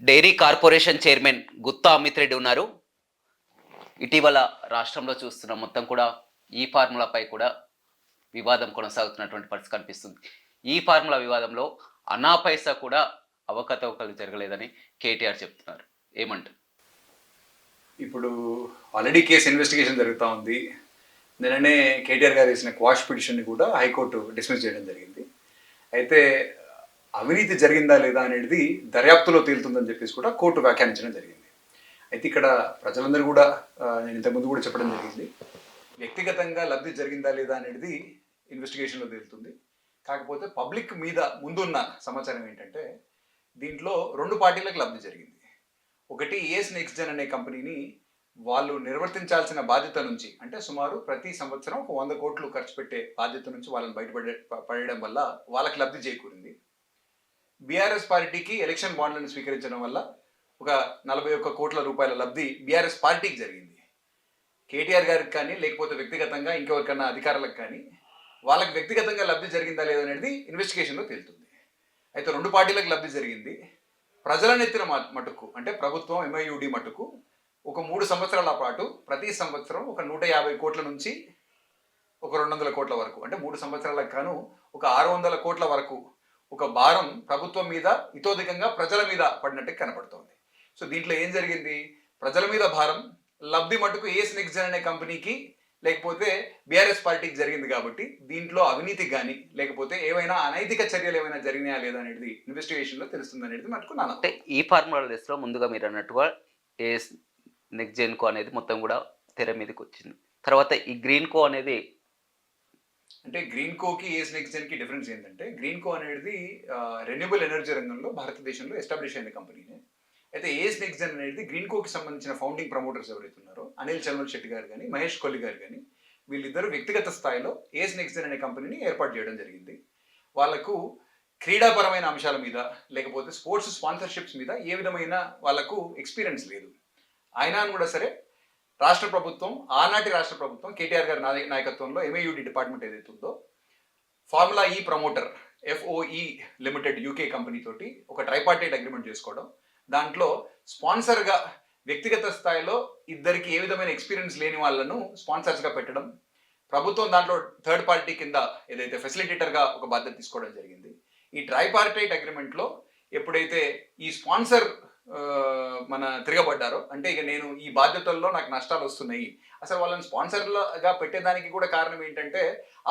Dairy corporation chairman Gutha Amit Reddy ఉన్నారు. ఇటీవల రాష్ట్రంలో చూస్తున్న మొత్తం కూడా ఈ ఫార్ములాపై కూడా వివాదం కొనసాగుతున్నటువంటి పరిస్థితి కనిపిస్తుంది. ఈ ఫార్ములా వివాదంలో అనా పైసా కూడా అవకతవకలు జరగలేదని కేటీఆర్ చెప్తున్నారు. ఏమంటారు? ఇప్పుడు ఆల్రెడీ కేసు ఇన్వెస్టిగేషన్ జరుగుతూ ఉంది. నిన్ననే కేటీఆర్ గారు వేసిన క్వాష్ పిటిషన్ని కూడా హైకోర్టు డిస్మిస్ చేయడం జరిగింది. అయితే అవినీతి జరిగిందా లేదా అనేది దర్యాప్తులో తేలుతుందని చెప్పేసి కూడా కోర్టు వ్యాఖ్యానించడం జరిగింది. అయితే ఇక్కడ ప్రజలందరూ కూడా నేను ఇంతకుముందు కూడా చెప్పడం జరిగింది, వ్యక్తిగతంగా లబ్ధి జరిగిందా లేదా అనేది ఇన్వెస్టిగేషన్లో తేలుతుంది. కాకపోతే పబ్లిక్ మీద ముందున్న సమాచారం ఏంటంటే దీంట్లో రెండు పార్టీలకు లబ్ధి జరిగింది. ఒకటి ఏఎస్ నెక్స్ట్ జెన్ అనే కంపెనీని వాళ్ళు నిర్వర్తించాల్సిన బాధ్యత నుంచి, అంటే సుమారు ప్రతి సంవత్సరం 100 కోట్లు ఖర్చు పెట్టే బాధ్యత నుంచి వాళ్ళని పడేయడం వల్ల వాళ్ళకి లబ్ధి చేకూరింది. బీఆర్ఎస్ పార్టీకి ఎలక్షన్ బాండ్లను స్వీకరించడం వల్ల ఒక 41 కోట్ల రూపాయల లబ్ధి బీఆర్ఎస్ పార్టీకి జరిగింది. కేటీఆర్ గారికి కానీ లేకపోతే వ్యక్తిగతంగా ఇంకెవరికన్నా అధికారులకు కానీ వాళ్ళకి వ్యక్తిగతంగా లబ్ధి జరిగిందా లేదనేది ఇన్వెస్టిగేషన్లో తేలుతుంది. అయితే రెండు పార్టీలకు లబ్ధి జరిగింది. ప్రజలనెత్తిన మటుకు, అంటే ప్రభుత్వం ఎంఐయుడి మటుకు ఒక 3 సంవత్సరాల పాటు ప్రతి సంవత్సరం ఒక 150 కోట్ల నుంచి ఒక 200 కోట్ల వరకు, అంటే 3 సంవత్సరాలకు గాను ఒక 600 కోట్ల వరకు ఒక భారం ప్రభుత్వం మీద ఇతోధికంగా ప్రజల మీద పడినట్టు కనపడుతోంది. సో దీంట్లో ఏం జరిగింది? ప్రజల మీద భారం లబ్ధి మటుకు ఏఎస్ నెక్స్ట్ జెన్ అనే కంపెనీకి లేకపోతే బీఆర్ఎస్ పార్టీకి జరిగింది. కాబట్టి దీంట్లో అవినీతి కానీ లేకపోతే ఏవైనా అనైతిక చర్యలు ఏమైనా జరిగినాయా లేదా అనేది ఇన్వెస్టిగేషన్లో తెలుస్తుంది అనేది మటుకు నా. అంటే ఈ ఫార్ములా లిస్ట్లో ముందుగా మీరు అన్నట్టుగా ఏఎస్ నెక్స్ట్ జెన్ కో అనేది మొత్తం కూడా తెర మీదకి వచ్చింది. తర్వాత ఈ గ్రీన్ కో అనేది, అంటే గ్రీన్ కోకి ఏఎస్ నెక్స్ట్ జెన్కి డిఫరెన్స్ ఏంటంటే, గ్రీన్ కో అనేది రెన్యూబుల్ ఎనర్జీ రంగంలో భారతదేశంలో ఎస్టాబ్లిష్ అయిన కంపెనీనే. అయితే ఏఎస్ నెక్స్ట్ జెన్ అనేది గ్రీన్ కోకి సంబంధించిన ఫౌండింగ్ ప్రమోటర్స్ ఎవరైతే ఉన్నారో అనిల్ చల్మల్ శెట్టి గారు కానీ మహేష్ కొల్లి గారు కానీ వీళ్ళిద్దరూ వ్యక్తిగత స్థాయిలో ఏఎస్ నెక్స్ట్ జెన్ అనే కంపెనీని ఏర్పాటు చేయడం జరిగింది. వాళ్లకు క్రీడాపరమైన అంశాల మీద లేకపోతే స్పోర్ట్స్ స్పాన్సర్షిప్స్ మీద ఏ విధమైన వాళ్లకు ఎక్స్పీరియన్స్ లేదు. అయినా కూడా సరే రాష్ట్ర ప్రభుత్వం, ఆనాటి రాష్ట్ర ప్రభుత్వం కేటీఆర్ గారి నాయకత్వంలో ఎంఐయుడి డిపార్ట్మెంట్ ఏదైతే ఉందో ఫార్ములా ఈ promoter FOE limited UK company తోటి ఒక ట్రైపార్టైట్ అగ్రిమెంట్ చేసుకోవడం, దాంట్లో స్పాన్సర్గా వ్యక్తిగత స్థాయిలో ఇద్దరికి ఏ విధమైన ఎక్స్పీరియన్స్ లేని వాళ్ళను స్పాన్సర్స్గా పెట్టడం, ప్రభుత్వం దాంట్లో థర్డ్ పార్టీ కింద ఏదైతే ఫెసిలిటేటర్గా ఒక బాధ్యత తీసుకోవడం జరిగింది. ఈ ట్రైపార్టైట్ అగ్రిమెంట్లో ఎప్పుడైతే ఈ స్పాన్సర్ మన తిరగబడ్డారో, అంటే ఇక నేను ఈ బాధ్యతల్లో నాకు నష్టాలు వస్తున్నాయి, అసలు వాళ్ళని స్పాన్సర్లుగా పెట్టేదానికి కూడా కారణం ఏంటంటే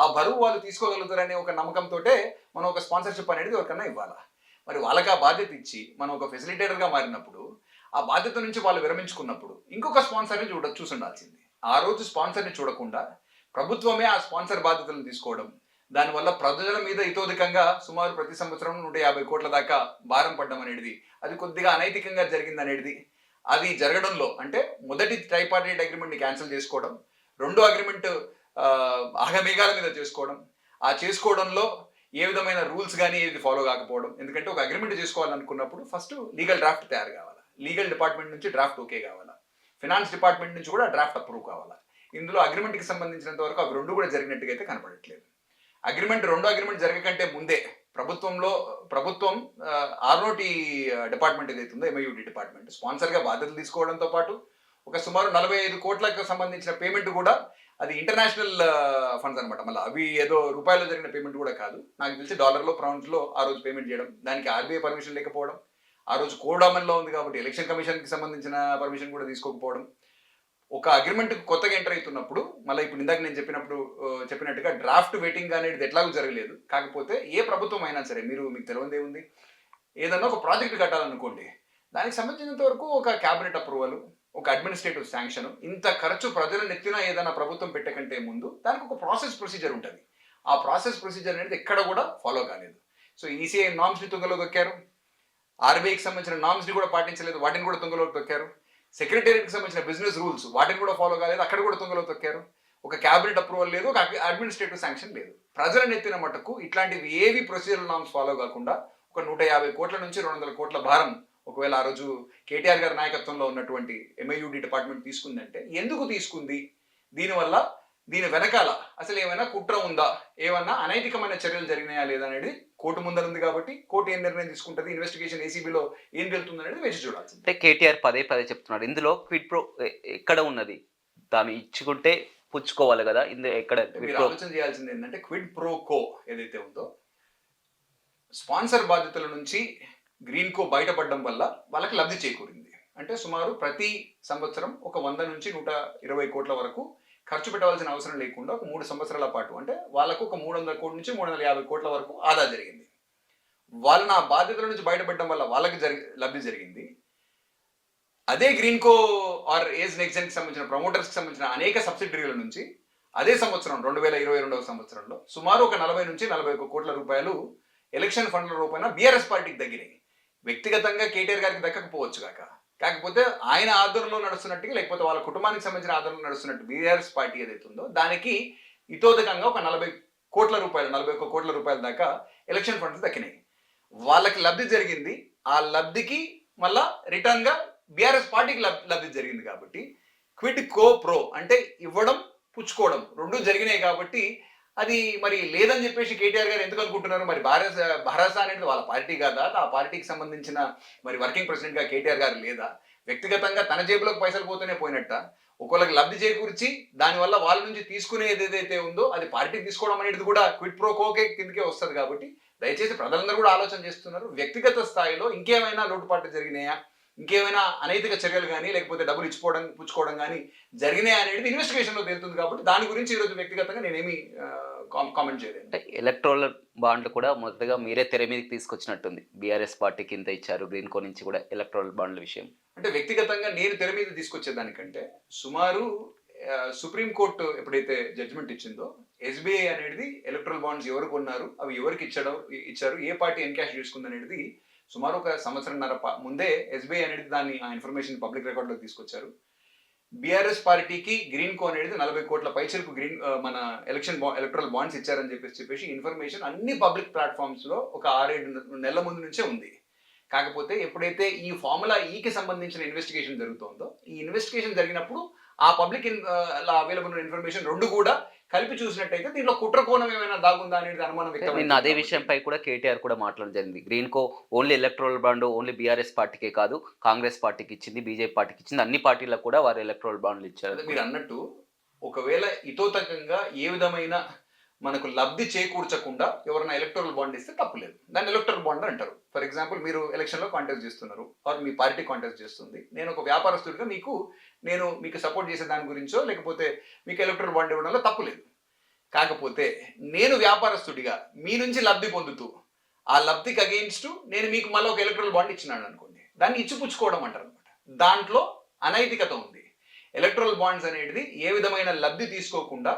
ఆ బరువు వాళ్ళు తీసుకోగలుగుతారనే ఒక నమ్మకంతో మనం ఒక స్పాన్సర్షిప్ అనేది ఎవరికన్నా ఇవ్వాలా. మరి వాళ్ళకి ఆ బాధ్యత ఇచ్చి మనం ఒక ఫెసిలిటేటర్గా మారినప్పుడు ఆ బాధ్యత నుంచి వాళ్ళు విరమించుకున్నప్పుడు ఇంకొక స్పాన్సర్ని చూసి ఉండాల్సింది. ఆ రోజు స్పాన్సర్ని చూడకుండా ప్రభుత్వమే ఆ స్పాన్సర్ బాధ్యతలను తీసుకోవడం, దానివల్ల ప్రజల మీద ఇతోధికంగా సుమారు ప్రతి సంవత్సరం 150 కోట్ల దాకా భారం పడ్డం అనేది అది కొద్దిగా అనైతికంగా జరిగింది అనేది, అది జరగడంలో అంటే మొదటి ట్రైపార్టైట్ అగ్రిమెంట్ని క్యాన్సిల్ చేసుకోవడం, రెండో అగ్రిమెంట్ ఆగమేఘాల మీద చేసుకోవడం, ఆ చేసుకోవడంలో ఏ విధమైన రూల్స్ కానీ ఏది ఫాలో కాకపోవడం. ఎందుకంటే ఒక అగ్రిమెంట్ చేసుకోవాలనుకున్నప్పుడు ఫస్ట్ లీగల్ డ్రాఫ్ట్ తయారు కావాలా, లీగల్ డిపార్ట్మెంట్ నుంచి డ్రాఫ్ట్ ఓకే కావాలా, ఫినాన్స్ డిపార్ట్మెంట్ నుంచి కూడా డ్రాఫ్ట్ అప్రూవ్ కావాలా. ఇందులో అగ్రిమెంట్కి సంబంధించినంత వరకు అవి రెండు కూడా జరిగినట్టుగా అయితే కనపడట్లేదు. రెండో అగ్రిమెంట్ జరగకంటే ముందే ప్రభుత్వం ఆర్నోటి డిపార్ట్మెంట్ ఏదైతే ఉందో ఎంఐయుడి డిపార్ట్మెంట్ స్పాన్సర్గా బాధ్యతలు తీసుకోవడంతో పాటు ఒక సుమారు 45 కోట్లకు సంబంధించిన పేమెంట్ కూడా అది ఇంటర్నేషనల్ ఫండ్స్ అనమాట. మళ్ళీ అవి ఏదో రూపాయల్లో జరిగిన పేమెంట్ కూడా కాదు, నాకు తెలిసి డాలర్లో పౌండ్స్లో ఆ రోజు పేమెంట్ చేయడం, దానికి ఆర్బీఐ పర్మిషన్ లేకపోవడం, ఆ రోజు కోడ్ అమల్లో ఉంది కాబట్టి ఎలక్షన్ కమిషన్కి సంబంధించిన పర్మిషన్ కూడా తీసుకోకపోవడం. ఒక అగ్రిమెంట్ కొత్తగా ఎంటర్ అవుతున్నప్పుడు మళ్ళీ ఇప్పుడు ఇందాక నేను చెప్పినట్టుగా డ్రాఫ్ట్ వెయిటింగ్ అనేది ఎట్లాగూ జరగలేదు. కాకపోతే ఏ ప్రభుత్వం అయినా సరే మీకు తెలియదే ఉంది, ఏదన్నా ఒక ప్రాజెక్ట్ కట్టాలనుకోండి, దానికి సంబంధించినంత వరకు ఒక క్యాబినెట్ అప్రూవల్, ఒక అడ్మినిస్ట్రేటివ్ శాంక్షన్, ఇంత ఖర్చు ప్రజల నెత్తిన ఏదైనా ప్రభుత్వం పెట్టకంటే ముందు దానికి ఒక ప్రాసెస్ ప్రొసీజర్ ఉంటుంది. ఆ ప్రాసెస్ ప్రొసీజర్ అనేది ఎక్కడ కూడా ఫాలో కాలేదు. సో ఈసీఐ నామ్స్ని తుంగలో దొక్కారు, ఆర్బీఐకి సంబంధించిన నామ్స్ని కూడా పాటించలేదు, వాటిని కూడా తుంగలో దొక్కారు, సెక్రటేరియట్కి సంబంధించిన బిజినెస్ రూల్స్ వాటిని కూడా ఫాలో కాలేదు, అక్కడ కూడా తుంగలో తొక్కారు, ఒక క్యాబినెట్ అప్రూవల్ లేదు, ఒక అడ్మినిస్ట్రేటివ్ శాంక్షన్ లేదు. ప్రజల నెత్తిన మటుకు ఇట్లాంటివి ఏవి ప్రొసీజరల్ నామ్స్ ఫాలో కాకుండా ఒక 150 కోట్ల నుంచి 200 కోట్ల భారం ఒకవేళ ఆ రోజు కేటీఆర్ గారి నాయకత్వంలో ఉన్నటువంటి ఎంఐయుడి డిపార్ట్మెంట్ తీసుకుందంటే ఎందుకు తీసుకుంది, దీనివల్ల దీని వెనకాల అసలు ఏమైనా కుట్ర ఉందా, ఏమన్నా అనైతికమైన చర్యలు జరిగినాయా లేదా అనేది కోర్టు ముందర ఉంది కాబట్టి కోర్టు ఏం నిర్ణయం తీసుకుంటుంది, ఇన్వెస్టిగేషన్ ఏసీబీలో ఏం వెళ్తుంది అనేది వేచి చూడాల్సింది. అంటే కేటీఆర్ పదే పదే చెప్తున్నాడు ఇందులో క్విడ్ ప్రో ఎక్కడ ఉన్నది, దాన్ని ఇచ్చుకుంటే పుచ్చుకోవాలి కదా, ఇందులో ఎక్కడ అంటే మీరు ఆలోచన చేయాల్సింది ఏంటంటే క్విడ్ ప్రో కో ఏదైతే ఉందో, స్పాన్సర్ బాధ్యతల నుంచి గ్రీన్ కో బయటపడడం వల్ల వాళ్ళకి లబ్ధి చేకూరింది. అంటే సుమారు ప్రతి సంవత్సరం ఒక 100 నుంచి 120 కోట్ల వరకు ఖర్చు పెట్టవలసిన అవసరం లేకుండా ఒక 3 సంవత్సరాల పాటు అంటే వాళ్ళకు ఒక 300 కోట్ల నుంచి 350 కోట్ల వరకు ఆదా జరిగింది. వాళ్ళు నా బాధ్యతల నుంచి బయటపడడం వల్ల వాళ్ళకి లబ్ధి జరిగింది. అదే గ్రీన్ కో ఆర్ ఏజ్ నెక్సన్ కి సంబంధించిన ప్రమోటర్స్ కి సంబంధించిన అనేక సబ్సిడరీల నుంచి అదే సంవత్సరం 2022వ సంవత్సరంలో సుమారు ఒక 40 నుంచి 41 కోట్ల రూపాయలు ఎలక్షన్ ఫండ్ల రూపాయన బీఆర్ఎస్ పార్టీకి దగ్గరవి. వ్యక్తిగతంగా కేటీఆర్ గారికి దక్కకపోవచ్చు కాకపోతే ఆయన ఆధ్వర్యంలో నడుస్తున్నట్టుగా లేకపోతే వాళ్ళ కుటుంబానికి సంబంధించిన ఆధ్వర్యంలో నడుస్తున్నట్టు బీఆర్ఎస్ పార్టీ ఏదైతే ఉందో దానికి ఇతోదకంగా ఒక 41 కోట్ల రూపాయల దాకా ఎలక్షన్ ఫండ్స్ దక్కినాయి. వాళ్ళకి లబ్ధి జరిగింది. ఆ లబ్ధికి మళ్ళా రిటర్న్ గా బీఆర్ఎస్ పార్టీకి లబ్ధి జరిగింది. కాబట్టి క్విడ్ కో ప్రో అంటే ఇవ్వడం పుచ్చుకోవడం రెండు జరిగినాయి. కాబట్టి అది మరి లేదని చెప్పేసి కేటీఆర్ గారు ఎందుకు అనుకుంటున్నారు? మరి భరోసా అనేది వాళ్ళ పార్టీ కాదా? ఆ పార్టీకి సంబంధించిన మరి వర్కింగ్ ప్రెసిడెంట్ గా కేటీఆర్ గారు లేదా? వ్యక్తిగతంగా తన జేబులోకి పైసలు పోతూనే పోయినట్ట. ఒకళ్ళకి లబ్ధి చేకూర్చి దానివల్ల వాళ్ళ నుంచి తీసుకునేది ఏదైతే ఉందో అది పార్టీకి తీసుకోవడం అనేది కూడా క్విడ్ ప్రో కోకే కిందకే వస్తుంది. కాబట్టి దయచేసి ప్రజలందరూ కూడా ఆలోచన చేస్తున్నారు. వ్యక్తిగత స్థాయిలో ఇంకేమైనా లోటుపాట్లు జరిగినాయా, ఇంకేమైనా అనైతిక చర్యలు కానీ లేకపోతే డబ్బులు పుచ్చుకోవడం కానీ జరిగినాయి అనేది ఇన్వెస్టిగేషన్ లో తేలుతుంది. కాబట్టి దాని గురించి ఈరోజు వ్యక్తిగతంగా నేనేమి కామెంట్ చేయలేదు. అంటే ఎలక్ట్రల్ బాండ్లు కూడా మొదటగా మీరే తెర మీదకి తీసుకొచ్చినట్టుంది. బీఆర్ఎస్ పార్టీకి ఇంత ఇచ్చారు, గ్రీన్ కో నుంచి కూడా ఎలక్ట్రల్ బాండ్ల విషయం. అంటే వ్యక్తిగతంగా నేను తెర మీద తీసుకొచ్చేదానికంటే సుమారు సుప్రీంకోర్టు ఎప్పుడైతే జడ్జిమెంట్ ఇచ్చిందో ఎస్బీఐ అనేది ఎలక్ట్రల్ బాండ్స్ ఎవరు కొన్నారు, అవి ఎవరికి ఇచ్చారు, ఏ పార్టీ ఎన్కాష్ చేసుకుంది అనేది సుమారు ఒక సంవత్సరంన్నర ముందే ఎస్బీఐ అనేది దాన్ని ఆ ఇన్ఫర్మేషన్ పబ్లిక్ రికార్డులోకి తీసుకొచ్చారు. బీఆర్ఎస్ పార్టీకి గ్రీన్ కో అనేది 40 కోట్ల పైచలకు మన ఎలక్ట్రల్ బాండ్స్ ఇచ్చారని చెప్పేసి ఇన్ఫర్మేషన్ అన్ని పబ్లిక్ ప్లాట్ఫామ్స్ లో ఒక 6-7 నెలల ముందు నుంచే ఉంది. కాకపోతే ఎప్పుడైతే ఈ ఫార్ములా ఈకి సంబంధించిన ఇన్వెస్టిగేషన్ జరుగుతుందో ఈ ఇన్వెస్టిగేషన్ జరిగినప్పుడు ఆ పబ్లిక్ అవైలబుల్ ఇన్ఫర్మేషన్ రెండు కూడా కలిపి చూసినట్టయితే దీంట్లో కుట్ర కోణం ఏమైనా దాగుందా అనేది అనుమానం వ్యక్తం. నిన్న అదే విషయంపై కూడా కేటీఆర్ కూడా మాట్లాడడం జరిగింది. Greenko only electoral bond only BRS పార్టీకే కాదు, కాంగ్రెస్ పార్టీకి ఇచ్చింది, బీజేపీ పార్టీకి ఇచ్చింది, అన్ని పార్టీలకు కూడా వారు ఎలక్ట్రల్ బాండ్లు ఇచ్చారు. మీరు అన్నట్టు ఒకవేళ ఇతోతకంగా ఏ విధమైన మనకు లబ్ధి చేకూర్చకుండా ఎవరైనా ఎలక్టోరల్ బాండ్ ఇస్తే తప్పులేదు, దాన్ని ఎలక్టోరల్ బాండ్ అంటారు. ఫర్ ఎగ్జాంపుల్ మీరు ఎలక్షన్లో కాంటెస్ట్ చేస్తున్నారు ఆర్ మీ పార్టీ కాంటెస్ట్ చేస్తుంది, నేను ఒక వ్యాపారస్తుడిగా మీకు సపోర్ట్ చేసే దాని గురించో లేకపోతే మీకు ఎలక్టోరల్ బాండ్ ఇవ్వడంలో తప్పులేదు. కాకపోతే నేను వ్యాపారస్తుడిగా మీ నుంచి లబ్ధి పొందుతూ ఆ లబ్ధికి అగెయిన్స్ట్ నేను మీకు మళ్ళీ ఒక ఎలక్టోరల్ బాండ్ ఇచ్చినాను అనుకోండి, దాన్ని ఇచ్చిపుచ్చుకోవడం అంటారు అనమాట. దాంట్లో అనైతికత ఉంది. ఎలక్టోరల్ బాండ్స్ అనేది ఏ విధమైన లబ్ధి తీసుకోకుండా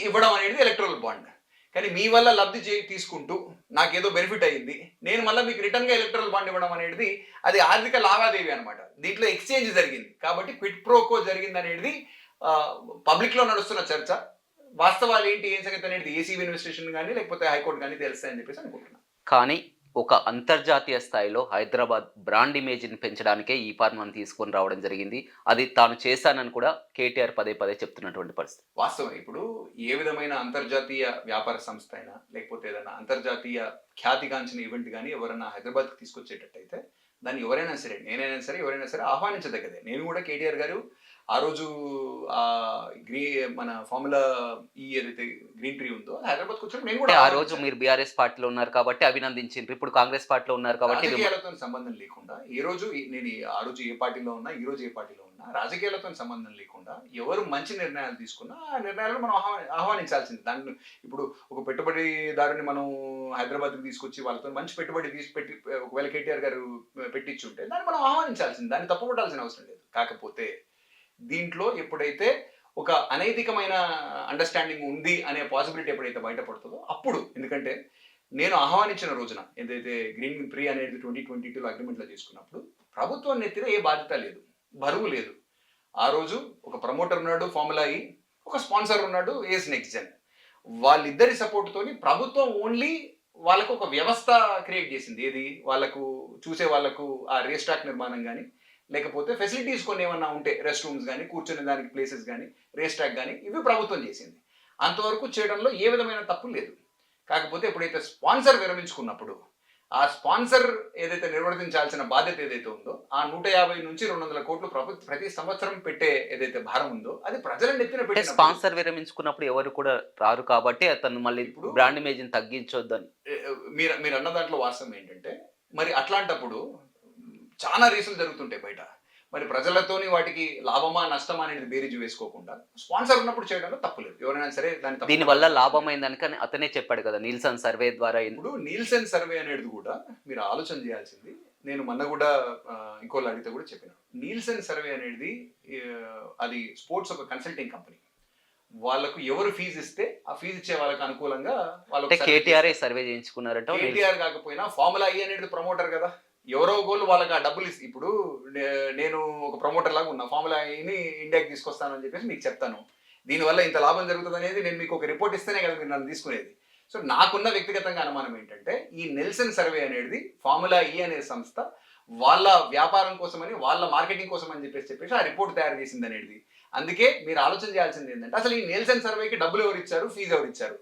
ఇవ్వడం అనేది ఎలక్టోరల్ బాండ్. కానీ మీ వల్ల లబ్ధి తీసుకుంటూ నాకేదో బెనిఫిట్ అయ్యింది, నేను మళ్ళీ మీకు రిటర్న్గా ఎలక్టోరల్ బాండ్ ఇవ్వడం అనేది అది ఆర్థిక లావాదేవీ అనమాట. దీంట్లో ఎక్స్చేంజ్ జరిగింది. కాబట్టి క్విడ్ ప్రోకో జరిగింది అనేది పబ్లిక్లో నడుస్తున్న చర్చ. వాస్తవాలు ఏంటి ఏం సంగతి అనేది ఏసీబీ ఇన్వెస్టిగేషన్ కానీ లేకపోతే హైకోర్టు కానీ తెలుస్తాయని చెప్పేసి అనుకుంటున్నాను. కానీ ఒక అంతర్జాతీయ స్థాయిలో హైదరాబాద్ బ్రాండ్ ఇమేజ్ని పెంచడానికే ఈ ఫార్మాను తీసుకొని రావడం జరిగింది. అది తాను చేశానని కూడా కేటీఆర్ పదే చెప్తున్నటువంటి పరిస్థితి. వాస్తవం. ఇప్పుడు ఏ విధమైన అంతర్జాతీయ వ్యాపార సంస్థ అయినా లేకపోతే ఏదైనా అంతర్జాతీయ ఖ్యాతిగాంచిన ఈవెంట్ కానీ ఎవరైనా హైదరాబాద్కి తీసుకొచ్చేటట్టయితే దాన్ని ఎవరైనా సరే, నేనైనా సరే, ఎవరైనా సరే ఆహ్వానించదగ్గదే. నేను కూడా కేటీఆర్ గారు ఆ రోజు మన ఫార్ములా ఏదైతే గ్రీన్ ట్రీ ఉందో హైదరాబాద్కి వచ్చాడు. నేను కూడా ఆ రోజు మీరు బీఆర్ఎస్ పార్టీలో ఉన్నారు కాబట్టి అభినందించారు, ఇప్పుడు కాంగ్రెస్ పార్టీలో ఉన్నారు కాబట్టి రాజకీయాలతో సంబంధం లేకుండా ఈ రోజు నేను ఆ రోజు ఏ పార్టీలో ఉన్నా, ఈ రోజు ఏ పార్టీలో ఉన్నా, రాజకీయాలతో సంబంధం లేకుండా ఎవరు మంచి నిర్ణయాలు తీసుకున్నా ఆ నిర్ణయాలను మనం ఆహ్వానించాల్సింది. దాన్ని ఇప్పుడు ఒక పెట్టుబడిదారుని మనం హైదరాబాద్కి తీసుకొచ్చి వాళ్ళతో మంచి పెట్టుబడి పెట్టి ఒకవేళ కేటీఆర్ గారు పెట్టించుంటే దాన్ని మనం ఆహ్వానించాల్సింది, దాన్ని తప్పుపట్టాల్సిన అవసరం లేదు. కాకపోతే దీంట్లో ఎప్పుడైతే ఒక అనైతికమైన అండర్స్టాండింగ్ ఉంది అనే పాసిబిలిటీ ఎప్పుడైతే బయటపడుతుందో అప్పుడు, ఎందుకంటే నేను ఆహ్వానించిన రోజున ఏదైతే గ్రీన్ ట్రీ అనేది 2022లో అగ్రిమెంట్లో చేసుకున్నప్పుడు ప్రభుత్వం నెత్తిన ఏ బాధ్యత లేదు, బరువు లేదు. ఆ రోజు ఒక ప్రమోటర్ ఉన్నాడు ఫార్ములా ఈ, ఒక స్పాన్సర్ ఉన్నాడు ఏస్ నెక్స్ట్ జెన్. వాళ్ళిద్దరి సపోర్ట్తోని ప్రభుత్వం ఓన్లీ వాళ్ళకు ఒక వ్యవస్థ క్రియేట్ చేసింది. ఏది వాళ్ళకు చూసే వాళ్ళకు ఆ రేస్ ట్రాక్ నిర్మాణం కానీ లేకపోతే ఫెసిలిటీస్ కొన్ని ఏమన్నా ఉంటే రెస్ట్ రూమ్స్ కానీ కూర్చునే దానికి ప్లేసెస్ కానీ రేస్ ట్రాక్ కానీ ఇవి ప్రభుత్వం చేసింది. అంతవరకు చేయడంలో ఏ విధమైన తప్పు లేదు. కాకపోతే ఎప్పుడైతే స్పాన్సర్ విరమించుకున్నప్పుడు ఆ స్పాన్సర్ ఏదైతే నిర్వర్తించాల్సిన బాధ్యత ఏదైతే ఉందో ఆ 150 నుంచి 200 కోట్లు ప్రతి సంవత్సరం పెట్టే ఏదైతే భారం ఉందో అది ప్రజల నెత్తిన అంటే పెట్టినప్పుడు స్పాన్సర్ విరమించుకున్నప్పుడు ఎవరు కూడా రారు కాబట్టి అతను మళ్ళీ ఇప్పుడు బ్రాండ్ ఇమేజ్ని తగ్గించొద్దని. మీరు మీరు అన్న దాంట్లో వాస్తవం ఏంటంటే మరి అట్లాంటప్పుడు చాలా రేసులు జరుగుతుంటాయి బయట. మరి ప్రజలతోని వాటికి లాభమా నష్టమా అనేది బేరీజు వేసుకోకుండా స్పాన్సర్ ఉన్నప్పుడు చేయడంలో తప్పులేదు. ఎవరైనా సరే దాని దీనివల్ల లాభమైందని కానీ అతనే చెప్పాడు కదా నీల్సన్ సర్వే ద్వారా. ఇప్పుడు నీల్సన్ సర్వే అనేది కూడా మీరు ఆలోచన చేయాల్సింది. నేను మొన్న కూడా ఇంకోళ్ళు అడిగితే కూడా చెప్పిన నీల్సన్ సర్వే అనేది అది స్పోర్ట్స్ ఒక కన్సల్టింగ్ కంపెనీ. వాళ్ళకు ఎవరు ఫీజు ఇస్తే ఆ ఫీజు ఇచ్చే వాళ్ళకి అనుకూలంగా అంటే కేటీఆర్ సర్వే చేయించుకున్నారంట. కేటీఆర్ కాకపోయినా ఫార్ములా ఈ అనేది ప్రమోటర్ కదా, ఎవరో గోళ్ళు వాళ్ళకి ఆ డబ్బులు ఇస్తే ఇప్పుడు నేను ఒక ప్రమోటర్ లాగా ఉన్నా, ఫార్ములా ఈని ఇండియాకి తీసుకొస్తానని చెప్పేసి మీకు చెప్తాను, దీనివల్ల ఇంత లాభం జరుగుతుంది అనేది నేను మీకు ఒక రిపోర్ట్ ఇస్తేనే కదా మీరు నన్ను తీసుకునేది. సో నాకున్న వ్యక్తిగతంగా అనుమానం ఏంటంటే ఈ నెల్సన్ సర్వే అనేది ఫార్ములా ఈ అనే సంస్థ వాళ్ళ వ్యాపారం కోసమని వాళ్ళ మార్కెటింగ్ కోసం అని చెప్పేసి ఆ రిపోర్ట్ తయారు చేసింది అనేది. అందుకే మీరు ఆలోచన చేయాల్సింది ఏంటంటే అసలు ఈ నెల్సన్ సర్వేకి డబ్బులు ఎవరు ఇచ్చారు, ఫీజు ఎవరు ఇచ్చారు?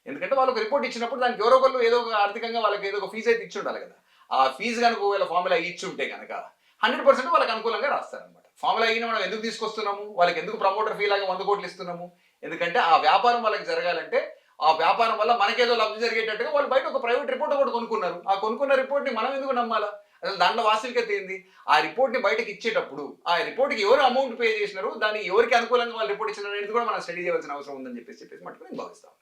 ఎందుకంటే వాళ్ళకి రిపోర్ట్ ఇచ్చినప్పుడు దానికి ఎవరో ఒకళ్ళు ఏదో ఒక ఆర్థికంగా వాళ్ళకి ఏదో ఒక ఫీజు అయితే ఇచ్చి ఉండాలి కదా. ఆ ఫీజు కనుక ఒకవేళ ఫార్ములా ఇచ్చి ఉంటే కనుక 100% వాళ్ళకి అనుకూలంగా రాస్తారనమాట. ఫార్ములా ఈని మనం ఎందుకు తీసుకొస్తున్నాము, వాళ్ళకి ఎందుకు ప్రమోటర్ ఫీ లాగా 100 కోట్లు ఇస్తున్నాము? ఎందుకంటే ఆ వ్యాపారం వాళ్ళకి జరగాలంటే ఆ వ్యాపారం వల్ల మనకేదో లబ్ధి జరిగేటట్టుగా వాళ్ళు బయట ఒక ప్రైవేట్ రిపోర్ట్ ఒకటి కొనుక్కున్నారు. ఆ కొనుక్కున్న రిపోర్ట్ని మనం ఎందుకు నమ్మాలా? అసలు దాంట్లో వాస్తవికత ఏంది? ఆ రిపోర్ట్ని బయటకి ఇచ్చేటప్పుడు ఆ రిపోర్ట్కి ఎవరు అమౌంట్ పే చేసినారు, దాన్ని ఎవరికి అనుకూలంగా వాళ్ళు రిపోర్ట్ ఇచ్చినారు అనేది కూడా మనం స్టడీ చేయాల్సిన అవసరం ఉందని చెప్పేసి మటుకు నేను భావిస్తాను.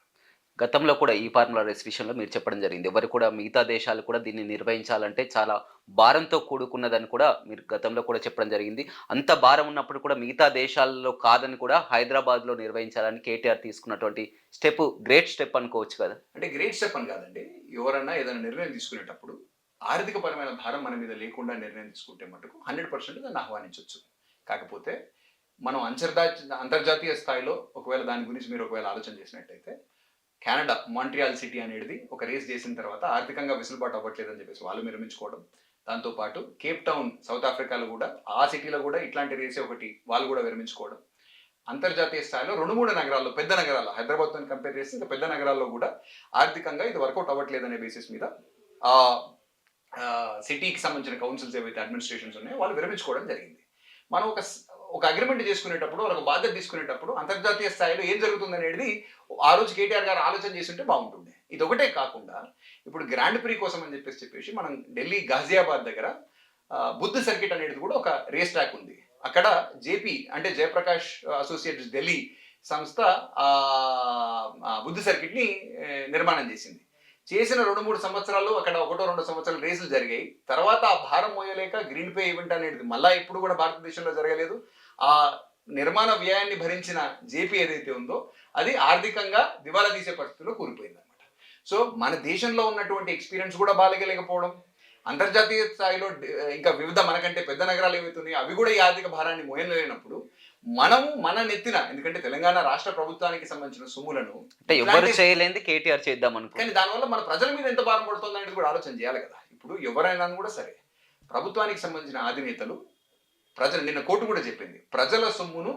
గతంలో కూడా ఈ ఫార్ములా రేస్ విషయంలో మీరు చెప్పడం జరిగింది. ఎవరు కూడా మిగతా దేశాలు కూడా దీన్ని నిర్వహించాలంటే చాలా భారంతో కూడుకున్నదని కూడా మీరు గతంలో కూడా చెప్పడం జరిగింది. అంత భారం ఉన్నప్పుడు కూడా మిగతా దేశాల్లో కాదని కూడా హైదరాబాద్లో నిర్వహించాలని కేటీఆర్ తీసుకున్నటువంటి స్టెప్ గ్రేట్ స్టెప్ అనుకోవచ్చు కదా. అంటే గ్రేట్ స్టెప్ అని కాదండి, ఎవరన్నా ఏదైనా నిర్ణయం తీసుకునేటప్పుడు ఆర్థిక పరమైన భారం మన మీద లేకుండా నిర్ణయం తీసుకుంటే మటుకు 100% దాన్ని ఆహ్వానించవచ్చు. కాకపోతే మనం అంతర్జాతీయ స్థాయిలో ఒకవేళ దాని గురించి మీరు ఒకవేళ ఆలోచన చేసినట్టయితే కెనడా మాంట్రియాల్ సిటీ అనేది ఒక రేస్ చేసిన తర్వాత ఆర్థికంగా వెసులుబాటు అవ్వట్లేదని చెప్పేసి వాళ్ళు విరమించుకోవడం, దాంతోపాటు కేప్ టౌన్ సౌత్ ఆఫ్రికాలో కూడా ఆ సిటీలో కూడా ఇట్లాంటి రేసే ఒకటి వాళ్ళు కూడా విరమించుకోవడం, అంతర్జాతీయ స్థాయిలో 2-3 నగరాల్లో పెద్ద నగరాల్లో హైదరాబాద్తో కంపేర్ చేస్తే ఇంకా పెద్ద నగరాల్లో కూడా ఆర్థికంగా ఇది వర్కౌట్ అవ్వట్లేదనే బేసిస్ మీద ఆ సిటీకి సంబంధించిన కౌన్సిల్స్ ఏవైతే అడ్మినిస్ట్రేషన్స్ ఉన్నాయో వాళ్ళు విరమించుకోవడం జరిగింది. మనం ఒక అగ్రిమెంట్ చేసుకునేటప్పుడు ఒక బాధ్యత తీసుకునేటప్పుడు అంతర్జాతీయ స్థాయిలో ఏం జరుగుతుంది అనేది ఆ రోజు కేటీఆర్ గారు ఆలోచన చేస్తుంటే బాగుంటుండే. ఇది ఒకటే కాకుండా ఇప్పుడు గ్రాండ్ ప్రీ కోసం అని చెప్పేసి మనం ఢిల్లీ గాజియాబాద్ దగ్గర బుద్ధ్ సర్కిట్ అనేది కూడా ఒక రేస్ ట్రాక్ ఉంది. అక్కడ జేపీ అంటే జయప్రకాష్ అసోసియేట్స్ ఢిల్లీ సంస్థ బుద్ధ్ సర్కిట్ ని నిర్మాణం చేసింది. చేసిన 2-3 సంవత్సరాలు అక్కడ 1-2 సంవత్సరాలు రేసులు జరిగాయి. తర్వాత ఆ భారం మోయలేక గ్రీన్ పే ఈవెంట్ అనేది మళ్ళా ఇప్పుడు కూడా భారతదేశంలో జరగలేదు. ఆ నిర్మాణ వ్యయాన్ని భరించిన జేపీ ఏదైతే ఉందో అది ఆర్థికంగా దివాలా తీసే పరిస్థితిలో కూలిపోయింది అనమాట. సో మన దేశంలో ఉన్నటువంటి ఎక్స్పీరియన్స్ కూడా బాగలేకపోవడం, అంతర్జాతీయ స్థాయిలో ఇంకా వివిధ మనకంటే పెద్ద నగరాలు ఏవైతున్నాయో అవి కూడా ఈ ఆర్థిక భారాన్ని మోయలేనప్పుడు మనము మన నెత్తిన, ఎందుకంటే తెలంగాణ రాష్ట్ర ప్రభుత్వానికి సంబంధించిన సొమ్ములను అంటే ఎవరు చేయలేంది కేటీఆర్ చేద్దాం అనుకో, కానీ దానివల్ల మన ప్రజల మీద ఎంత భారం పడుతుంది అనేది కూడా ఆలోచన చేయాలి కదా. ఇప్పుడు ఎవరైనా కూడా సరే ప్రభుత్వానికి సంబంధించిన అధినేతలు ప్రజలు, నిన్న కోర్టు కూడా చెప్పింది, ప్రజల సొమ్మును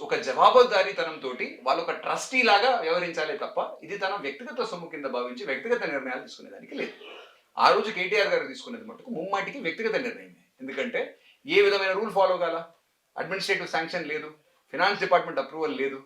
ఒక జవాబుదారీతనంతో వాళ్ళు ఒక ట్రస్టీ లాగా వ్యవహరించాలి తప్ప ఇది తన వ్యక్తిగత సొమ్ము కింద భావించి వ్యక్తిగత నిర్ణయాలు తీసుకునేదానికి లేదు. ఆ రోజు కేటీఆర్ గారు తీసుకునేది మటుకు ముమ్మాటికి వ్యక్తిగత నిర్ణయమే. ఎందుకంటే ఏ విధమైన రూల్ ఫాలో కాల, అడ్మినిస్ట్రేటివ్ శాంక్షన్ లేదు, ఫినాన్స్ డిపార్ట్మెంట్ అప్రూవల్ లేదు,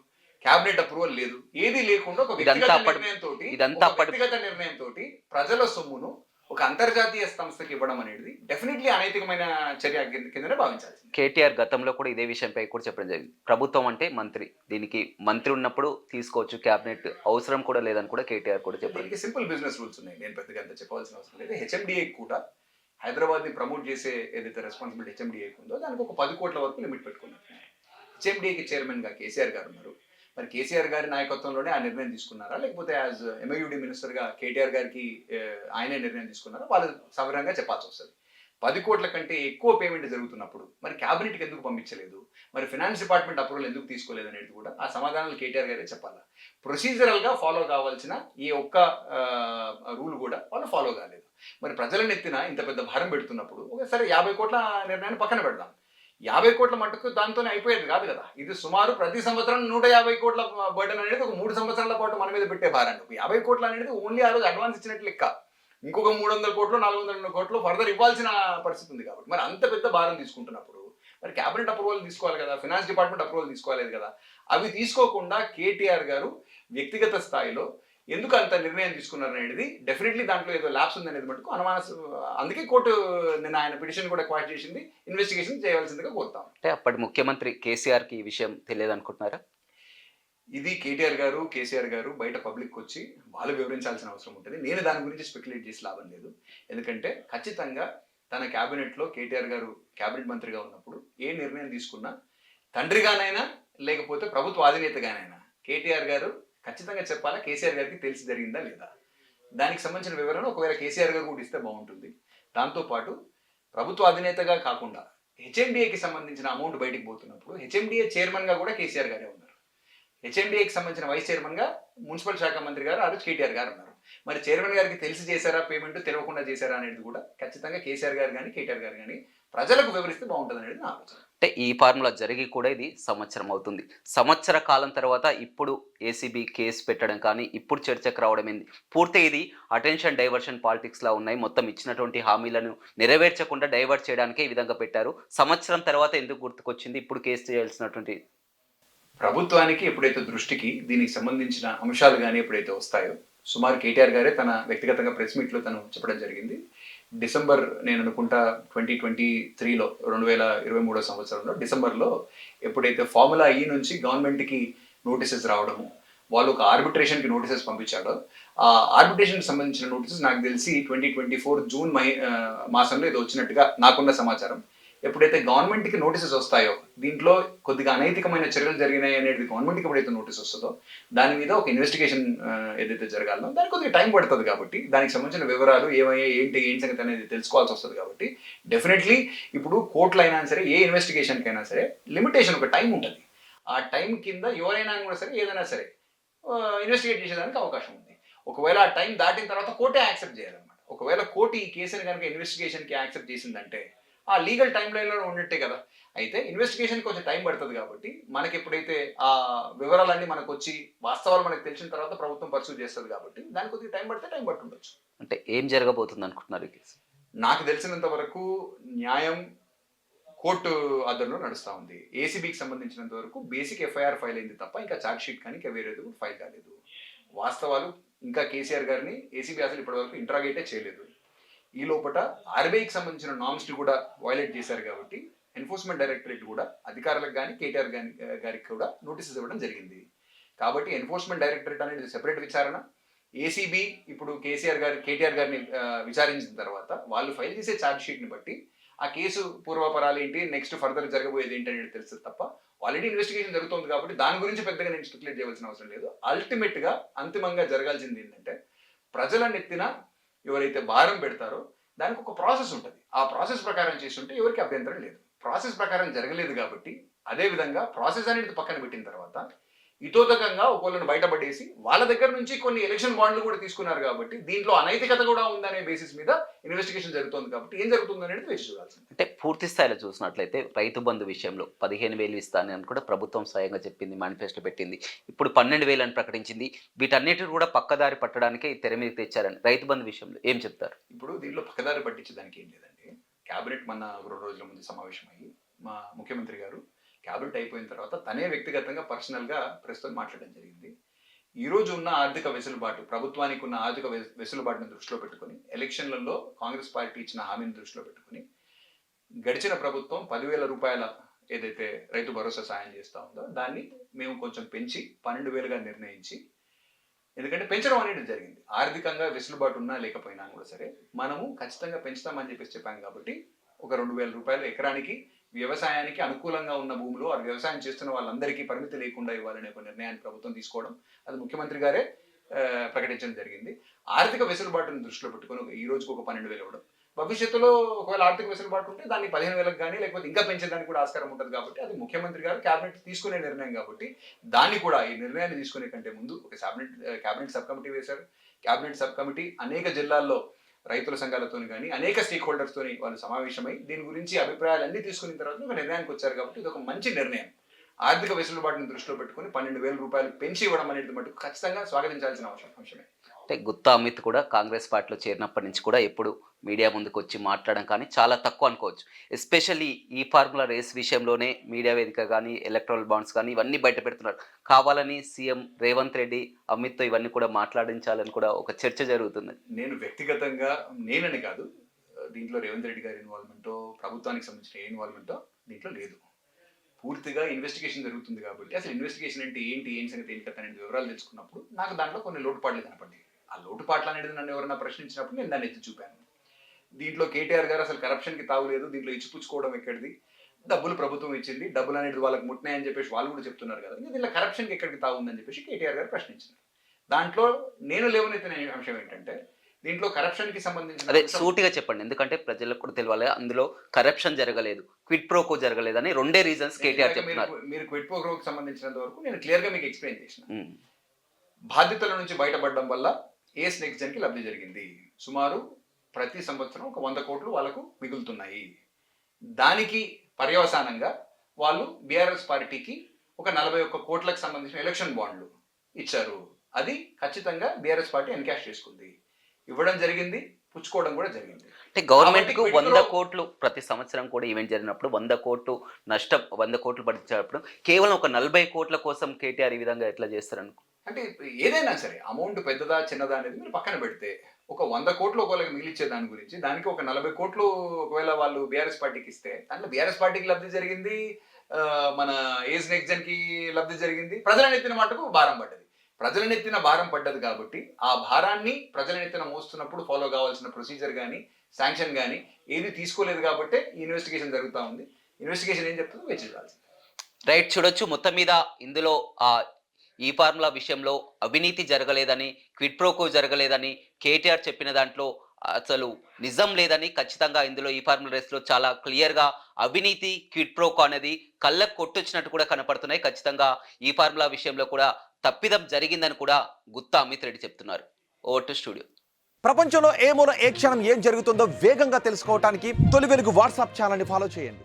క్యాబినెట్ అప్రూవల్ లేదు, ఏది లేకుండా ఒక వ్యక్తిగత నిర్ణయంతో ప్రజల సొమ్మును ఒక అంతర్జాతీయ సంస్థకి ఇవ్వడం అనేది డెఫినెట్లీ అనైతికమైన చర్య కిందనే భావించాలి. కేటీఆర్ గతంలో కూడా ఇదే విషయంపై కూడా చెప్పడం జరిగింది. ప్రభుత్వం అంటే మంత్రి, దీనికి మంత్రి ఉన్నప్పుడు తీసుకోవచ్చు, క్యాబినెట్ అవసరం కూడా లేదని కూడా కేటీఆర్ కూడా చెప్పారు. దీనికి సింపుల్ బిజినెస్ రూల్స్ ఉన్నాయి, నేను పెద్దగా అంత చెప్పాల్సిన అవసరం లేదు. హెచ్ఎండిఏ కూడా హైదరాబాద్ని ప్రమోట్ చేసే ఏదైతే రెస్పాన్సిబిలిటీ హెచ్ఎండిఏకి ఉందో దానికి ఒక 10 కోట్ల వరకు లిమిట్ పెట్టుకున్నారు. హెచ్ఎండిఏకి చైర్మన్గా కేసీఆర్ గారు ఉన్నారు. మరి కేసీఆర్ గారి నాయకత్వంలోనే ఆ నిర్ణయం తీసుకున్నారా, లేకపోతే యాజ్ ఎంఐయుడి మినిస్టర్గా కేటీఆర్ గారికి ఆయనే నిర్ణయం తీసుకున్నారా, వాళ్ళు సవివరంగా చెప్పాల్సి వస్తుంది. 10 కోట్ల కంటే ఎక్కువ పేమెంట్ జరుగుతున్నప్పుడు మరి క్యాబినెట్కి ఎందుకు పంపించలేదు, మరి ఫినాన్స్ డిపార్ట్మెంట్ అప్రూవల్ ఎందుకు తీసుకోలేదు అనేది కూడా ఆ సమాధానాలు కేటీఆర్ గారే చెప్పాలా. ప్రొసీజరల్గా ఫాలో కావాల్సిన ఈ ఒక్క రూల్ కూడా వాళ్ళు ఫాలో కాలేదు. మరి ప్రజల నెత్తిన ఇంత పెద్ద భారం పెడుతున్నప్పుడు ఒకసారి 50 కోట్ల నిర్ణయాన్ని పక్కన పెడదాం. 50 కోట్ల మట్టుకు దాంతోనే అయిపోయేది కాదు కదా. ఇది సుమారు ప్రతి సంవత్సరం 150 కోట్ల బర్డెన్ అనేది ఒక 3 సంవత్సరాల పాటు మన మీద పెట్టే భారాన్ని. 50 కోట్లు అనేది ఓన్లీ ఆ రోజు అడ్వాన్స్ ఇచ్చినట్లు లెక్క. ఇంకొక 300 కోట్లు 400 కోట్లు ఫర్దర్ ఇవ్వాల్సిన పరిస్థితి ఉంది కాబట్టి మరి అంత పెద్ద భారం తీసుకుంటున్నప్పుడు మరి క్యాబినెట్ అప్రూవల్ తీసుకోవాలి కదా, ఫినాన్స్ డిపార్ట్మెంట్ అప్రూవల్ తీసుకోలేదు కదా. అవి తీసుకోకుండా కేటీఆర్ గారు వ్యక్తిగత స్థాయిలో ఎందుకు అంత నిర్ణయం తీసుకున్నారు అనేది డెఫినెట్లీ దాంట్లో ఏదో ల్యాబ్స్ ఉంది అనేది మటుకు అందుకే కోర్టు నిన్న ఆయన పిటిషన్ కూడా క్వాష్ చేసింది, ఇన్వెస్టిగేషన్ చేయవలసిందిగా కోరుతాం. అంటే అప్పటి ముఖ్యమంత్రి కేసీఆర్కి ఈ విషయం తెలియదు అనుకుంటున్నారా? ఇది కేటీఆర్ గారు కేసీఆర్ గారు బయట పబ్లిక్ వచ్చి వాళ్ళు వివరించాల్సిన అవసరం ఉంటుంది. నేను దాని గురించి స్పెక్యులేట్ చేసి లాభం లేదు. ఎందుకంటే ఖచ్చితంగా తన క్యాబినెట్లో కేటీఆర్ గారు క్యాబినెట్ మంత్రిగా ఉన్నప్పుడు ఏ నిర్ణయం తీసుకున్నా తండ్రిగానైనా లేకపోతే ప్రభుత్వ అధినేతగానైనా కేటీఆర్ గారు ఖచ్చితంగా చెప్పాలా కేసీఆర్ గారికి తెలిసి జరిగిందా లేదా. దానికి సంబంధించిన వివరణ ఒకవేళ కేసీఆర్ గారు కూడా ఇస్తే బాగుంటుంది. దాంతోపాటు ప్రభుత్వ అధినేతగా కాకుండా హెచ్ఎండిఏకి సంబంధించిన అమౌంట్ బయటికి పోతున్నప్పుడు హెచ్ఎండిఏ చైర్మన్గా కూడా కేసీఆర్ గారే ఉన్నారు. హెచ్ఎండిఏకి సంబంధించిన వైస్ చైర్మన్గా మున్సిపల్ శాఖ మంత్రి గారు ఆ రోజు కేటీఆర్ గారు ఉన్నారు. మరి చైర్మన్ గారికి తెలిసి చేశారా పేమెంట్, తెలియకుండా చేశారా అనేది కూడా ఖచ్చితంగా కేసీఆర్ గారు కానీ కేటీఆర్ గారు కానీ ప్రజలకు వివరిస్తే బాగుంటుంది అనేది నా ఆలోచన. అంటే ఈ ఫార్ములా జరిగి కూడా ఇది సంవత్సరం అవుతుంది. సంవత్సర కాలం తర్వాత ఇప్పుడు ఏసీబీ కేసు పెట్టడం కానీ ఇప్పుడు చర్చకు రావడం ఏంది? పూర్తి ఇది అటెన్షన్ డైవర్షన్ పాలిటిక్స్లా ఉన్నాయి. మొత్తం ఇచ్చినటువంటి హామీలను నెరవేర్చకుండా డైవర్ట్ చేయడానికే ఈ విధంగా పెట్టారు. సంవత్సరం తర్వాత ఎందుకు గుర్తుకొచ్చింది ఇప్పుడు కేసు చేయాల్సినటువంటి? ప్రభుత్వానికి ఎప్పుడైతే దృష్టికి దీనికి సంబంధించిన అంశాలు కానీ ఎప్పుడైతే వస్తాయో సుమారు కేటీఆర్ గారే తన వ్యక్తిగతంగా ప్రెస్ మీట్లో తను చెప్పడం జరిగింది. డిసెంబర్ నేను అనుకుంటా 2023లో 2023 సంవత్సరంలో డిసెంబర్లో ఎప్పుడైతే ఫార్ములా ఈ నుంచి గవర్నమెంట్కి నోటీసెస్ రావడము, వాళ్ళు ఒక ఆర్బిట్రేషన్కి నోటీసెస్ పంపించాడో ఆ ఆర్బిట్రేషన్కి సంబంధించిన నోటీసెస్ నాకు తెలిసి 2024 జూన్ మాసంలో ఏదో వచ్చినట్టుగా నాకున్న సమాచారం. ఎప్పుడైతే గవర్నమెంట్కి నోటీసెస్ వస్తాయో దీంట్లో కొద్దిగా అనైతికమైన చర్యలు జరిగినాయి అనేది గవర్నమెంట్కి ఎప్పుడైతే నోటీస్ వస్తుందో దాని మీద ఒక ఇన్వెస్టిగేషన్ ఏదైతే జరగాలో దానికి కొద్దిగా టైం పడుతుంది. కాబట్టి దానికి సంబంధించిన వివరాలు ఏమయ్యాయి ఏం సంగతి అనేది తెలుసుకోవాల్సి వస్తుంది. కాబట్టి డెఫినెట్లీ ఇప్పుడు కోర్టులు అయినా సరే ఏ ఇన్వెస్టిగేషన్కి అయినా సరే లిమిటేషన్ ఒక టైం ఉంటుంది. ఆ టైం కింద ఎవరైనా కూడా సరే ఏదైనా సరే ఇన్వెస్టిగేట్ చేసేదానికి అవకాశం ఉంది. ఒకవేళ ఆ టైం దాటిన తర్వాత కోర్టే యాక్సెప్ట్ చేయాలన్నమాట. ఒకవేళ కోర్టు ఈ కేసుని కనుక ఇన్వెస్టిగేషన్కి యాక్సెప్ట్ చేసిందంటే ఆ లీగల్ టైం లైన్లో ఉన్నట్టే కదా. అయితే ఇన్వెస్టిగేషన్ కొంచెం టైం పడుతుంది. కాబట్టి మనకి ఎప్పుడైతే ఆ వివరాలన్నీ మనకు వచ్చి వాస్తవాలు మనకు తెలిసిన తర్వాత ప్రభుత్వం పర్సూ చేస్తుంది. కాబట్టి దానికి కొద్దిగా టైం పడితే టైం పట్టుండొచ్చు. అంటే ఏం జరగబోతుంది అనుకుంటున్నారు ఈ కేసు? నాకు తెలిసినంత వరకు న్యాయం కోర్టు ఆధ్వర్యంలో నడుస్తూ ఉంది. ఏసీబీకి సంబంధించినంత వరకు బేసిక్ ఎఫ్ఐఆర్ ఫైల్ అయింది తప్ప ఇంకా ఛార్జ్ షీట్ కానీ ఇంకా వేరేది ఫైల్ కాలేదు. వాస్తవాలు ఇంకా కేసీఆర్ గారిని ఏసీబీ అసలు ఇప్పటివరకు ఇంట్రాగేటే చేయలేదు. ఈ లోపల ఆర్బీఐకి సంబంధించిన నామ్స్ని కూడా వైలేట్ చేశారు. కాబట్టి ఎన్ఫోర్స్మెంట్ డైరెక్టరేట్ కూడా అధికారులకు కానీ కేటీఆర్ గారికి కూడా నోటీసెస్ ఇవ్వడం జరిగింది. కాబట్టి ఎన్ఫోర్స్మెంట్ డైరెక్టరేట్ అనేది సెపరేట్ విచారణ. ఏసీబీ ఇప్పుడు కేటీఆర్ గారిని విచారించిన తర్వాత వాళ్ళు ఫైల్ చేసే ఛార్జ్ షీట్ని బట్టి ఆ కేసు పూర్వపరాలు ఏంటి, నెక్స్ట్ ఫర్దర్ జరగబోయేది ఏంటి అనేది తెలుస్తుంది తప్ప ఆల్రెడీ ఇన్వెస్టిగేషన్ జరుగుతుంది. కాబట్టి దాని గురించి పెద్దగా నేను స్పెక్యులేట్ చేయవలసిన అవసరం లేదు. అల్టిమేట్గా అంతిమంగా జరగాల్సింది ఏంటంటే ప్రజల నెత్తిన ఎవరైతే భారం పెడతారో దానికి ఒక ప్రాసెస్ ఉంటుంది. ఆ ప్రాసెస్ ప్రకారం చేస్తుంటే ఎవరికి అభ్యంతరం లేదు. ప్రాసెస్ ప్రకారం జరగలేదు కాబట్టి అదేవిధంగా ప్రాసెస్ అనేది పక్కన పెట్టిన తర్వాత ఇతోతకంగా ఒకళ్ళని బయటపడేసి వాళ్ళ దగ్గర నుంచి కొన్ని ఎలక్షన్ బాండ్లు కూడా తీసుకున్నారు. కాబట్టి దీంట్లో అనైతికత కూడా ఉందనే బేసిస్ మీద ఇన్వెస్టిగేషన్ జరుగుతుంది. కాబట్టి ఏం జరుగుతుంది అనేది వేచి చూడాల్సింది. అంటే పూర్తి స్థాయిలో చూసినట్లయితే రైతు బంధు విషయంలో 15,000 ఇస్తానని కూడా ప్రభుత్వం స్వయంగా చెప్పింది, మేనిఫెస్టో పెట్టింది. ఇప్పుడు 12,000 అని ప్రకటించింది. వీటన్నిటిని కూడా పక్కదారి పట్టడానికి తెర మీద తెచ్చారని రైతు బంధు విషయంలో ఏం చెప్తారు? ఇప్పుడు దీంట్లో పక్కదారి పట్టించడానికి ఏం లేదండి. క్యాబినెట్ మన 2 రోజుల ముందు సమావేశమయ్యి మా ముఖ్యమంత్రి గారు క్యాబినెట్ అయిపోయిన తర్వాత తనే వ్యక్తిగతంగా పర్సనల్గా ప్రెస్తో మాట్లాడడం జరిగింది. ఈ రోజు ఉన్న ఆర్థిక వెసులుబాటు, ప్రభుత్వానికి ఉన్న ఆర్థిక వెసులుబాటును దృష్టిలో పెట్టుకుని ఎలక్షన్లలో కాంగ్రెస్ పార్టీ ఇచ్చిన హామీని దృష్టిలో పెట్టుకుని గడిచిన ప్రభుత్వం 10,000 రూపాయల ఏదైతే రైతు భరోసా సాయం చేస్తూ ఉందో దాన్ని మేము కొంచెం పెంచి 12,000గా నిర్ణయించి, ఎందుకంటే పెంచడం అనేది జరిగింది. ఆర్థికంగా వెసులుబాటు ఉన్నా లేకపోయినా కూడా సరే మనము ఖచ్చితంగా పెంచుతామని చెప్పాం. కాబట్టి ఒక 2,000 రూపాయలు ఎకరానికి వ్యవసాయానికి అనుకూలంగా ఉన్న భూములు ఆ వ్యవసాయం చేస్తున్న వాళ్ళందరికీ పరిమితి లేకుండా ఇవ్వాలనే ఒక నిర్ణయాన్ని ప్రభుత్వం తీసుకోవడం, అది ముఖ్యమంత్రి గారే ప్రకటించడం జరిగింది. ఆర్థిక వెసులుబాటును దృష్టిలో పెట్టుకుని ఈ రోజుకు ఒక 12,000 ఇవ్వడం, భవిష్యత్తులో ఒకవేళ ఆర్థిక వెసులుబాటు ఉంటే దాన్ని 15,000కి కానీ లేకపోతే ఇంకా పెంచడానికి కూడా ఆస్కారం ఉంటుంది. కాబట్టి అది ముఖ్యమంత్రి గారు క్యాబినెట్ తీసుకునే నిర్ణయం. కాబట్టి దాన్ని కూడా ఈ నిర్ణయాన్ని తీసుకునే కంటే ముందు ఒక క్యాబినెట్ సబ్ కమిటీ వేశారు. క్యాబినెట్ సబ్ కమిటీ అనేక జిల్లాల్లో రైతుల సంఘాలతో కానీ అనేక స్టేక్ హోల్డర్స్ తోని వాళ్ళు సమావేశమై దీని గురించి అభిప్రాయాలన్నీ తీసుకున్న తర్వాత ఒక నిర్ణయానికి వచ్చారు కాబట్టి ఇది ఒక మంచి నిర్ణయం. ఆర్థిక వెసులుబాటును దృష్టిలో పెట్టుకుని 12,000 రూపాయలు పెంచి ఇవ్వడం అనేది మటుకు ఖచ్చితంగా స్వాగతించాల్సిన అంశమే. అంటే గుత్తా అమిత్ కూడా కాంగ్రెస్ పార్టీలో చేరినప్పటి నుంచి కూడా ఎప్పుడు మీడియా ముందుకు వచ్చి మాట్లాడడం కానీ చాలా తక్కువ అనుకోవచ్చు. ఎస్పెషల్లీ ఈ ఫార్ములా రేస్ విషయంలోనే మీడియా వేదిక కానీ ఎలక్ట్రల్ బాండ్స్ కానీ ఇవన్నీ బయట పెడుతున్నారు. కావాలని సీఎం రేవంత్ రెడ్డి అమిత్తో ఇవన్నీ కూడా మాట్లాడించాలని కూడా ఒక చర్చ జరుగుతుంది. నేను వ్యక్తిగతంగా నేనని కాదు, దీంట్లో రేవంత్ రెడ్డి గారి ఇన్వాల్వ్మెంటో ప్రభుత్వానికి సంబంధించిన ఇన్వాల్వ్మెంటో దీంట్లో లేదు. పూర్తిగా ఇన్వెస్టిగేషన్ జరుగుతుంది కాబట్టి అసలు ఇన్వెస్టిగేషన్ అంటే ఏంటి, ఏం సంగతి, ఏంటి కథ అనేది వివరాలు తెలుసుకున్నప్పుడు నాకు దాంట్లో కొన్ని లోటుపాట్లు కనపడ్డాయి. ఆ లోటుపాట్లు అనేది నన్ను ఎవరైనా ప్రశ్నించినప్పుడు నేను దాన్ని ఎత్తి చూపాను. దీంట్లో కేటీఆర్ గారు అసలు కరప్షన్కి తావులేదు, దీంట్లో ఇచ్చిపుచ్చుకోవడం ఎక్కడిది, డబ్బులు ప్రభుత్వం ఇచ్చింది, డబ్బులు అనేది వాళ్ళకి ముట్టినాయని చెప్పేసి వాళ్ళు కూడా చెప్తున్నారు కదా, దీంట్లో కరప్షన్కి ఎక్కడికి తావు ఉందని చెప్పేసి కేటీఆర్ గారు ప్రశ్నించారు. దాంట్లో నేను లేవనెత్తిన అంశం ఏంటంటే దీంట్లో కరప్షన్ కి సంబంధించిన అదే సూటిగా చెప్పండి, ఎందుకంటే ప్రజలకు కూడా తెలియాలి అందులో కరప్షన్ జరగలేదు, క్విడ్ ప్రోకో జరగలేదు అని రెండే రీజన్స్ కేటీఆర్ చెప్తున్నారు. మీరు క్విడ్ ప్రోకోకి సంబంధించినంత వరకు నేను క్లియర్ గా మీకు ఎక్స్ప్లెయిన్ చేసిన. బాధ్యతల నుంచి బయటపడడం వల్ల ఏస్ నెక్స్ట్ జన్ కి లబ్ధి జరిగింది. సుమారు ప్రతి సంవత్సరం ఒక 100 కోట్లు వాళ్ళకు మిగులుతున్నాయి. దానికి పర్యవసానంగా వాళ్ళు బీఆర్ఎస్ పార్టీకి ఒక 41 కోట్లకు సంబంధించిన ఎలక్షన్ బాండ్లు ఇచ్చారు. అది ఖచ్చితంగా బీఆర్ఎస్ పార్టీ ఎన్కాష్ చేసుకుంది, ఇవ్వడం జరిగింది, పుచ్చుకోవడం కూడా జరిగింది. అంటే గవర్నమెంట్ కు 100 కోట్లు ప్రతి సంవత్సరం కూడా ఈవెంట్ జరిగినప్పుడు 100 కోట్లు నష్టం, 100 కోట్లు పడినప్పుడు కేవలం ఒక 40 కోట్ల కోసం కేటీఆర్ ఈ విధంగా ఎట్లా చేస్తారనుకో. అంటే ఏదైనా సరే అమౌంట్ పెద్దదా చిన్నదా అనేది మీరు పక్కన పెడితే ఒక 100 కోట్లు ఒకవేళ మిగిలిచ్చే దాని గురించి దానికి ఒక 40 కోట్లు ఒకవేళ వాళ్ళు బీఆర్ఎస్ పార్టీకి ఇస్తే దాంట్లో బీఆర్ఎస్ పార్టీకి లబ్ధి జరిగింది, మన ఏజ్ నెక్స్ట్ జన్ కి లబ్ధి జరిగింది, ప్రజల నెత్తిన మటుకు భారం పడ్డది. ప్రజల నెత్తిన భారం పడ్డది కాబట్టి ఆ భారాన్ని ప్రజల నెత్తిన మోస్తున్నప్పుడు ఫాలో కావాల్సిన ప్రొసీజర్ కానీ శాంక్షన్ కానీ ఏది తీసుకోలేదు కాబట్టి ఈ ఇన్వెస్టిగేషన్ జరుగుతూ ఉంది. ఇన్వెస్టిగేషన్ ఏం చెప్తుందో వేచి చూడాలి. రైట్, చూడొచ్చు మొత్తం మీద ఇందులో ఈ ఫార్ములా విషయంలో అవినీతి జరగలేదని, క్విడ్ ప్రోకో జరగలేదని కేటీఆర్ చెప్పిన దాంట్లో అసలు నిజం లేదని, ఖచ్చితంగా ఇందులో ఈ ఫార్ములా రేస్లో చాలా క్లియర్గా అవినీతి క్విడ్ ప్రోకో అనేది కళ్ళకు కొట్టొచ్చినట్టు కూడా కనపడుతున్నాయి. ఖచ్చితంగా ఈ ఫార్ములా విషయంలో కూడా తప్పిదం జరిగిందని కూడా గుత్తా అమిత్ రెడ్డి చెప్తున్నారు. Over to studio. ప్రపంచంలో ఏ మూల ఏ క్షణం ఏం జరుగుతుందో వేగంగా తెలుసుకోవడానికి తొలి వెలుగు వాట్సాప్ ఛానల్ని ఫాలో చేయండి.